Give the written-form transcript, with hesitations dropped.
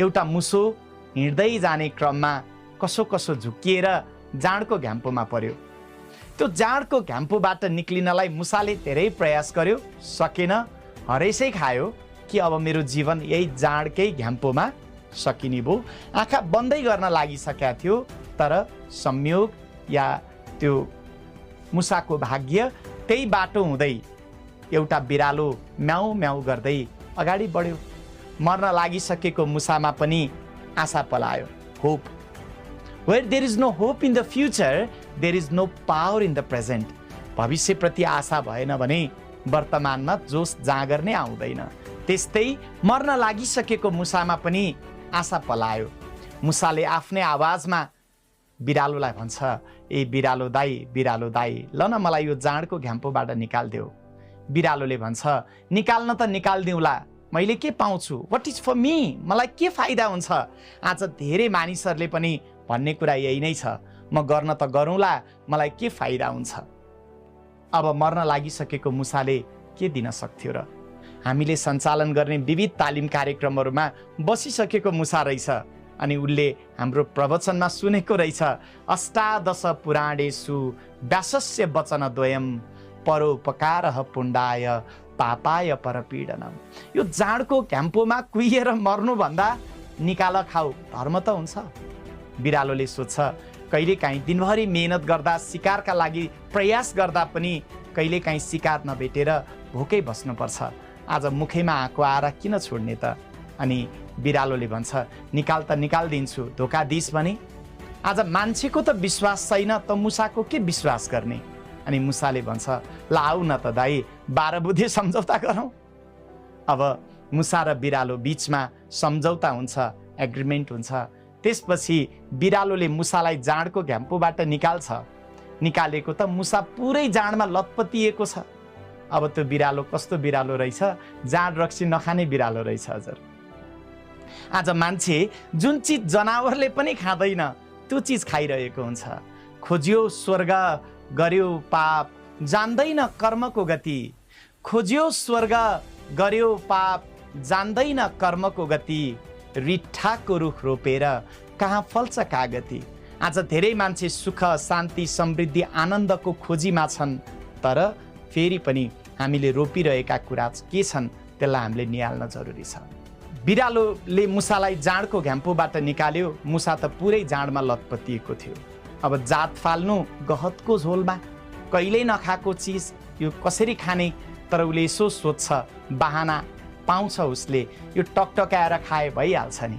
एउटा मुसो हिँड्दै जाने क्रममा कसो कसो झुक्किएर जाँडको घ्याम्पोमा पर्यो। त्यो जाँडको घ्याम्पोबाट निक्लिनलाई मुसाले धेरै प्रयास गर्यो, सकेन, हरेसै खायो कि अब मेरो जीवन यही जाँडकै घ्याम्पोमा सकिने भयो। आँखा बन्दै गर्न लागिसकेका थियो, तर संयोग या त्यो मुसाको भाग्य त्यही बाटो हुँदै एउटा बिरालो म्याउ म्याउ गर्दै अगाडि बढ्यो। मर्न लागिसकेको मुसामा पनि आशा पलायो, hope. Where there is no hope in the future, there is no power in the present. भविष्यप्रति आशा भएन भने वर्तमानमा जोस जाँगर नै आउँदैन। त्यस्तै मर्न लागिसकेको मुसामा पनि आशा पलायो। मुसाले आफ्नै आवाजमा बिरालोलाई भन्छ, ए बिरालो दाई, ल न मलाई यो जाँडको घ्याम्पोबाट निकाल्देऊ। बिरालोले भन्छ, निकाल्न त निकाल्दिउँला, मैले के पाउँछु? What is for me? मलाई के फाइदा हुन्छ? आज धेरै मानिसहरूले पनि भन्ने कुरा यही नै छ, म गर्न त गरौँला, मलाई के फाइदा हुन्छ? अब मर्न लागिसकेको मुसाले के दिन सक्थ्यो र? हामीले सञ्चालन गर्ने विविध तालिम कार्यक्रमहरूमा बसिसकेको मुसा रहेछ अनि उसले हाम्रो प्रवचनमा सुनेको रहेछ, अष्टादश पुराणेषु व्यासस्य वचन द्वयम् परोपकारः पुण्डाय पापाय परपीडनम्। यो जाँडको घ्याम्पोमा कुहिएर मर्नुभन्दा निकाल खाऊ धर्म त हुन्छ। बिरालोले सोध्छ, कहिलेकाहीँ दिनभरि मेहनत गर्दा, शिकारका लागि प्रयास गर्दा पनि कहिलेकाहीँ शिकार नभेटेर भोकै बस्नुपर्छ। आज मुखैमा आएको आएर किन छोड्ने त? अनि बिरालोले भन्छ, निकाल त निकालिदिन्छु, धोका दिस भने? आज मान्छेको त विश्वास छैन त मुसाको के विश्वास गर्ने? अनि मुसाले भन्छ, ल आऊ न त दाइ, 12 बुधे सम्झौता गरौँ। अब मुसा र बिरालो बीचमा सम्झौता हुन्छ, एग्रिमेन्ट हुन्छ। त्यसपछि बिरालोले मुसालाई जाँडको घ्याम्पोबाट निकाल्छ। निकालेको त मुसा पुरै जाँडमा लतपतिएको छ। अब त्यो बिरालो कस्तो बिरालो रहेछ? जाँड रक्सी नखाने बिरालो रहेछ हजुर। आज मान्छे जुन चिज जनावरले पनि खाँदैन त्यो चिज खाइरहेको हुन्छ। खोज्यो स्वर्ग, गर्यो पाप, जान्दैन कर्मको गति। खोज्यो स्वर्ग, गर्यो पाप, जान्दैन कर्मको गति। रिट्ठाको रुख रोपेर कहाँ फल्छ कागती। आज धेरै मान्छे सुख, शान्ति, समृद्धि, आनन्दको खोजीमा छन्, तर फेरि पनि हामीले रोपिरहेका कुरा के छन् त्यसलाई हामीले निहाल्न जरुरी छ। बिरालोले मुसालाई जाँडको घ्याम्पोबाट निकाल्यो। मुसा त पुरै जाँडमा लतपतिएको थियो। अब जात फाल्नु गहतको झोलमा, कहिल्यै नखाएको चिज यो कसरी खाने? तर उसले यसो सोध्छ, बहाना पाउँछ उसले, यो टकटकाएर खाए भइहाल्छ नि।